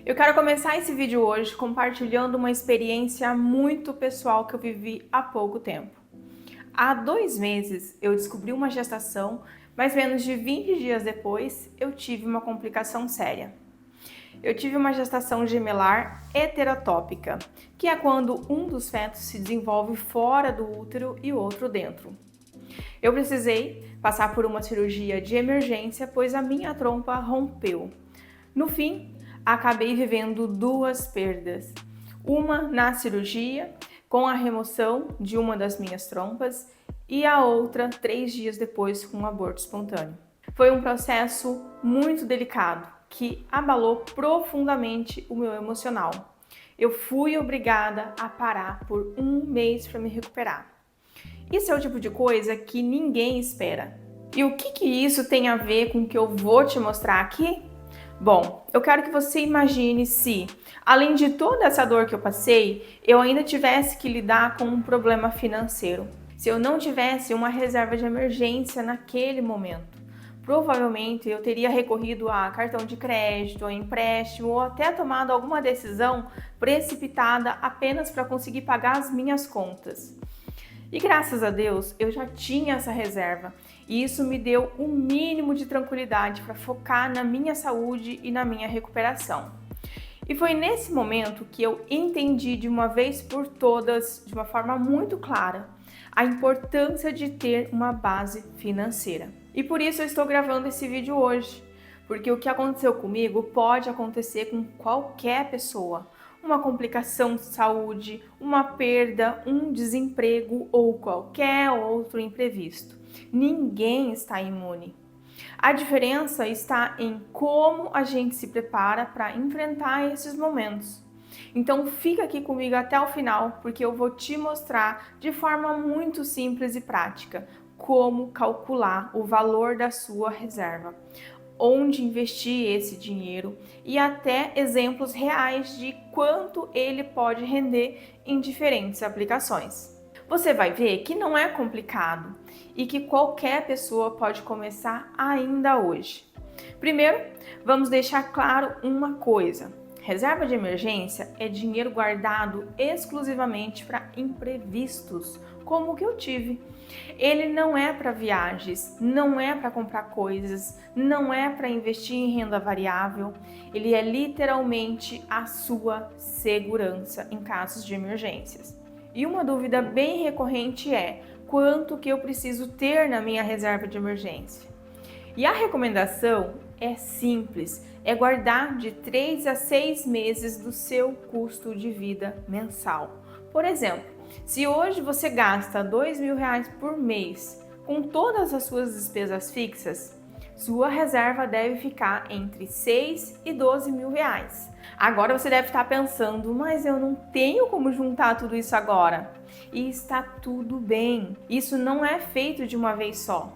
Eu quero começar esse vídeo hoje compartilhando uma experiência muito pessoal que eu vivi há pouco tempo. Há 2 meses eu descobri uma gestação, mas menos de 20 dias depois eu tive uma complicação séria. Eu tive uma gestação gemelar heterotópica, que é quando um dos fetos se desenvolve fora do útero e o outro dentro. Eu precisei passar por uma cirurgia de emergência, pois a minha trompa rompeu. No fim, acabei vivendo 2 perdas. Uma na cirurgia, com a remoção de uma das minhas trompas, e a outra 3 dias depois com um aborto espontâneo. Foi um processo muito delicado, que abalou profundamente o meu emocional. Eu fui obrigada a parar por 1 mês para me recuperar. Isso é o tipo de coisa que ninguém espera. E o que isso tem a ver com o que eu vou te mostrar aqui? Bom, eu quero que você imagine se, além de toda essa dor que eu passei, eu ainda tivesse que lidar com um problema financeiro. Se eu não tivesse uma reserva de emergência naquele momento. Provavelmente eu teria recorrido a cartão de crédito, a empréstimo ou até tomado alguma decisão precipitada apenas para conseguir pagar as minhas contas. E graças a Deus eu já tinha essa reserva e isso me deu o mínimo de tranquilidade para focar na minha saúde e na minha recuperação. E foi nesse momento que eu entendi de uma vez por todas, de uma forma muito clara, a importância de ter uma base financeira. E por isso eu estou gravando esse vídeo hoje, porque o que aconteceu comigo pode acontecer com qualquer pessoa. Uma complicação de saúde, uma perda, um desemprego ou qualquer outro imprevisto. Ninguém está imune. A diferença está em como a gente se prepara para enfrentar esses momentos. Então fica aqui comigo até o final, porque eu vou te mostrar de forma muito simples e prática como calcular o valor da sua reserva, onde investir esse dinheiro e até exemplos reais de quanto ele pode render em diferentes aplicações. Você vai ver que não é complicado e que qualquer pessoa pode começar ainda hoje. Primeiro, vamos deixar claro uma coisa. Reserva de emergência é dinheiro guardado exclusivamente para imprevistos, como o que eu tive. Ele não é para viagens, não é para comprar coisas, não é para investir em renda variável. Ele é literalmente a sua segurança em casos de emergências. E uma dúvida bem recorrente é: quanto que eu preciso ter na minha reserva de emergência? E a recomendação é simples, é guardar de 3 a 6 meses do seu custo de vida mensal. Por exemplo, se hoje você gasta R$2.000 por mês com todas as suas despesas fixas, sua reserva deve ficar entre 6 e 12 mil reais. Agora você deve estar pensando, mas eu não tenho como juntar tudo isso agora. E está tudo bem, isso não é feito de uma vez só.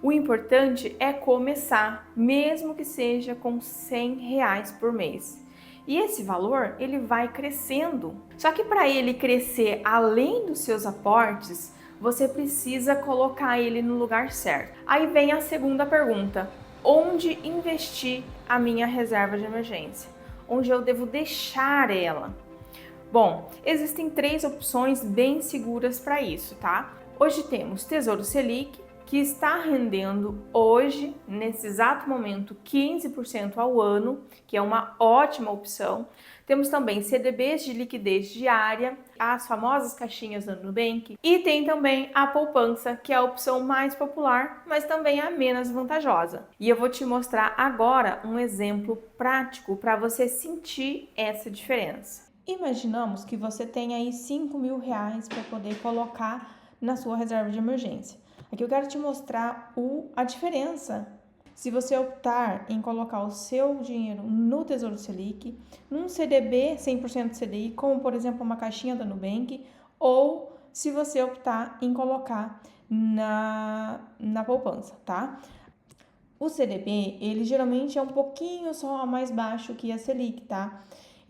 O importante é começar, mesmo que seja com R$100 por mês. E esse valor, ele vai crescendo. Só que para ele crescer além dos seus aportes, você precisa colocar ele no lugar certo. Aí vem a segunda pergunta: onde investir a minha reserva de emergência? Onde eu devo deixar ela? Bom, existem 3 opções bem seguras para isso, tá? Hoje temos Tesouro Selic, que está rendendo hoje, nesse exato momento, 15% ao ano, que é uma ótima opção. Temos também CDBs de liquidez diária, as famosas caixinhas da Nubank, e tem também a poupança, que é a opção mais popular, mas também a menos vantajosa. E eu vou te mostrar agora um exemplo prático para você sentir essa diferença. Imaginamos que você tem aí R$5.000 para poder colocar na sua reserva de emergência. Aqui eu quero te mostrar a diferença se você optar em colocar o seu dinheiro no Tesouro Selic, num CDB 100% CDI, como por exemplo uma caixinha da Nubank, ou se você optar em colocar na poupança, tá? O CDB, ele geralmente é um pouquinho só mais baixo que a Selic, tá?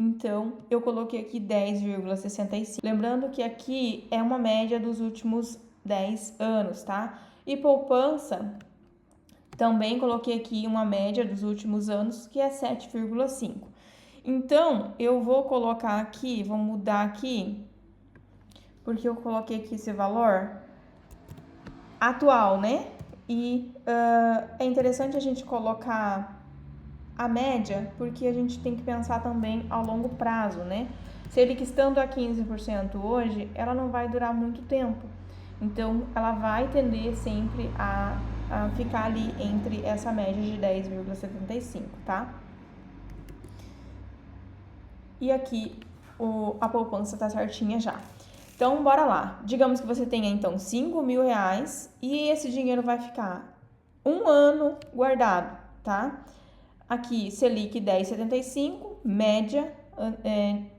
Então, eu coloquei aqui 10,65. Lembrando que aqui é uma média dos últimos 10 anos, tá? E poupança, também coloquei aqui uma média dos últimos anos, que é 7,5. Então, eu vou colocar aqui, vou mudar aqui, porque eu coloquei aqui esse valor atual, né? E é interessante a gente colocar a média, porque a gente tem que pensar também ao longo prazo, né? Selic estando a 15% hoje, ela não vai durar muito tempo. Então, ela vai tender sempre a ficar ali entre essa média de 10,75, tá? E aqui a poupança tá certinha já. Então, bora lá. Digamos que você tenha, então, 5 mil reais e esse dinheiro vai ficar um ano guardado, tá? Aqui, Selic 10,75, média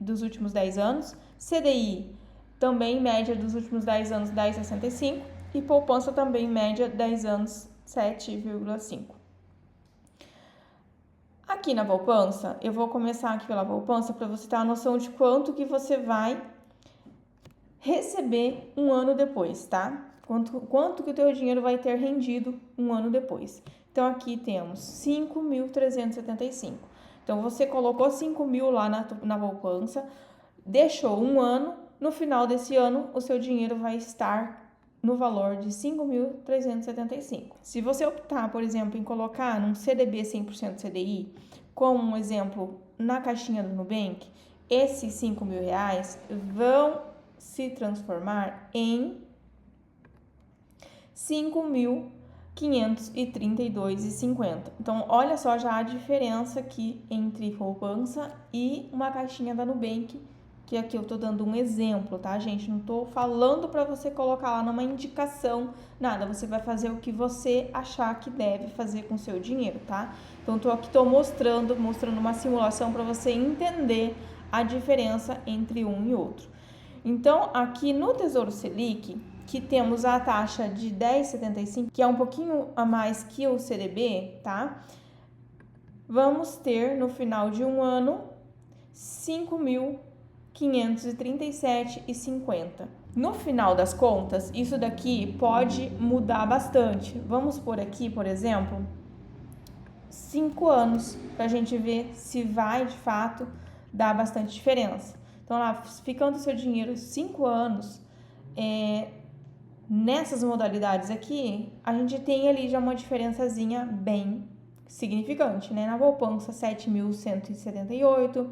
dos últimos 10 anos. CDI, também média dos últimos 10 anos, 10,65. E poupança também média 10 anos, 7,5. Aqui na poupança, eu vou começar aqui pela poupança para você ter a noção de quanto que você vai receber um ano depois, tá? Quanto que o teu dinheiro vai ter rendido um ano depois. Então, aqui temos 5.375. Então, você colocou 5 mil lá na poupança, deixou um ano, no final desse ano, o seu dinheiro vai estar no valor de 5.375. Se você optar, por exemplo, em colocar num CDB 100% CDI, como um exemplo na caixinha do Nubank, esses 5 mil reais vão se transformar em 5.532,50. Então, olha só já a diferença aqui entre poupança e uma caixinha da Nubank, que aqui eu tô dando um exemplo, tá, gente? Não tô falando para você colocar lá numa indicação, nada. Você vai fazer o que você achar que deve fazer com o seu dinheiro, tá? Então, tô mostrando uma simulação para você entender a diferença entre um e outro. Então, aqui no Tesouro Selic, que temos a taxa de 10,75, que é um pouquinho a mais que o CDB, tá? Vamos ter no final de um ano 5.537,50. No final das contas, isso daqui pode mudar bastante. Vamos por aqui, por exemplo, 5 anos, para a gente ver se vai de fato dar bastante diferença. Então, lá, ficando o seu dinheiro 5 anos, nessas modalidades aqui, a gente tem ali já uma diferençazinha bem significante, né? Na poupança, 7.178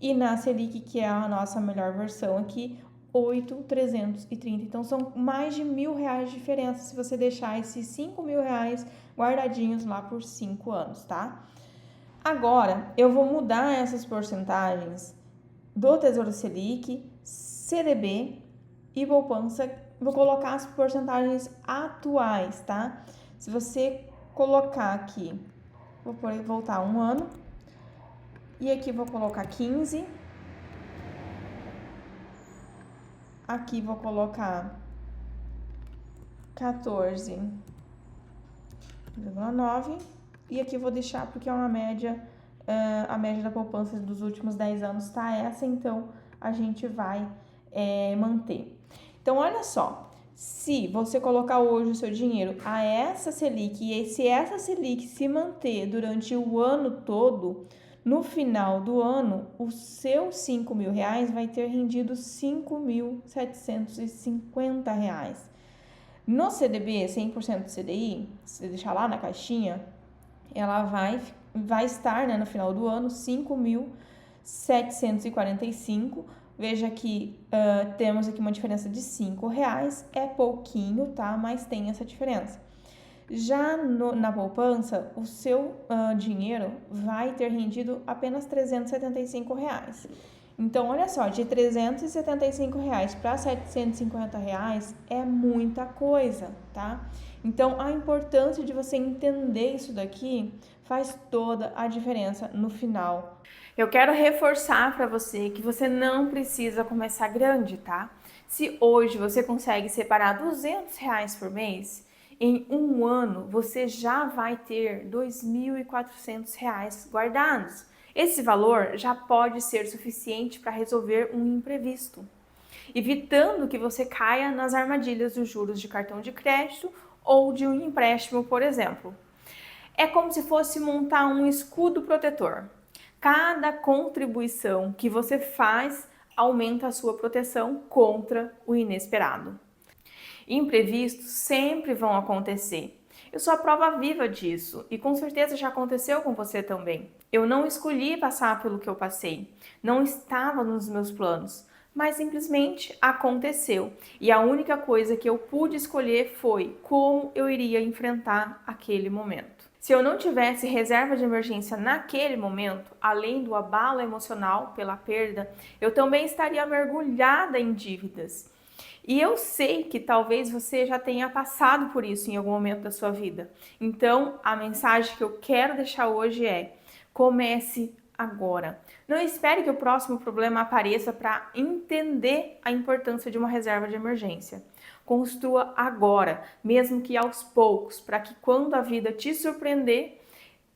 e na Selic, que é a nossa melhor versão aqui, 8.330. Então, são mais de R$1.000 de diferença se você deixar esses 5 mil reais guardadinhos lá por 5 anos, tá? Agora, eu vou mudar essas porcentagens do Tesouro Selic, CDB e poupança. Vou colocar as porcentagens atuais, tá? Se você colocar aqui, vou voltar um ano, e aqui vou colocar 15, aqui vou colocar 14,9 e aqui vou deixar porque é uma média, a média da poupança dos últimos 10 anos tá essa, então a gente vai manter. Então, olha só, se você colocar hoje o seu dinheiro a essa Selic e se essa Selic se manter durante o ano todo, no final do ano, os seus 5 mil reais vai ter rendido 5.750 reais. No CDB, 100% CDI, se deixar lá na caixinha, ela vai estar, né, no final do ano, 5.745. Veja que temos aqui uma diferença de R$5, é pouquinho, tá? Mas tem essa diferença. Já na poupança, o seu dinheiro vai ter rendido apenas R$375. Então, olha só, de R$375 para R$750 é muita coisa, tá? Então, a importância de você entender isso daqui faz toda a diferença no final. Eu quero reforçar para você que você não precisa começar grande, tá? Se hoje você consegue separar R$200 por mês, em um ano você já vai ter R$2.400 guardados. Esse valor já pode ser suficiente para resolver um imprevisto, evitando que você caia nas armadilhas dos juros de cartão de crédito ou de um empréstimo, por exemplo. É como se fosse montar um escudo protetor. Cada contribuição que você faz aumenta a sua proteção contra o inesperado. Imprevistos sempre vão acontecer. Eu sou a prova viva disso e com certeza já aconteceu com você também. Eu não escolhi passar pelo que eu passei, não estava nos meus planos, mas simplesmente aconteceu. E a única coisa que eu pude escolher foi como eu iria enfrentar aquele momento. Se eu não tivesse reserva de emergência naquele momento, além do abalo emocional pela perda, eu também estaria mergulhada em dívidas. E eu sei que talvez você já tenha passado por isso em algum momento da sua vida. Então, a mensagem que eu quero deixar hoje é: comece agora. Não espere que o próximo problema apareça para entender a importância de uma reserva de emergência. Construa agora, mesmo que aos poucos, para que quando a vida te surpreender,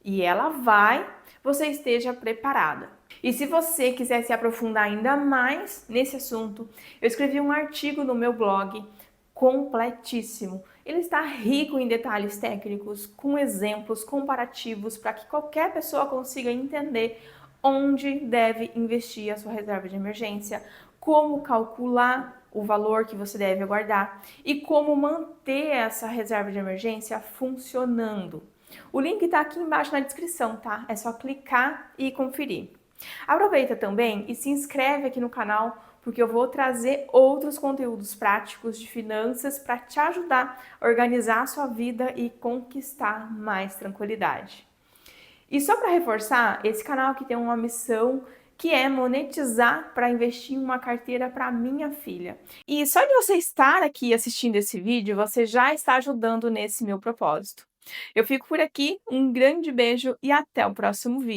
e ela vai, você esteja preparada. E se você quiser se aprofundar ainda mais nesse assunto, eu escrevi um artigo no meu blog completíssimo. Ele está rico em detalhes técnicos, com exemplos comparativos para que qualquer pessoa consiga entender onde deve investir a sua reserva de emergência, como calcular o valor que você deve guardar e como manter essa reserva de emergência funcionando. O link está aqui embaixo na descrição, tá? É só clicar e conferir. Aproveita também e se inscreve aqui no canal, porque eu vou trazer outros conteúdos práticos de finanças para te ajudar a organizar a sua vida e conquistar mais tranquilidade. E só para reforçar, esse canal aqui tem uma missão que é monetizar para investir em uma carteira para minha filha. E só de você estar aqui assistindo esse vídeo, você já está ajudando nesse meu propósito. Eu fico por aqui, um grande beijo e até o próximo vídeo.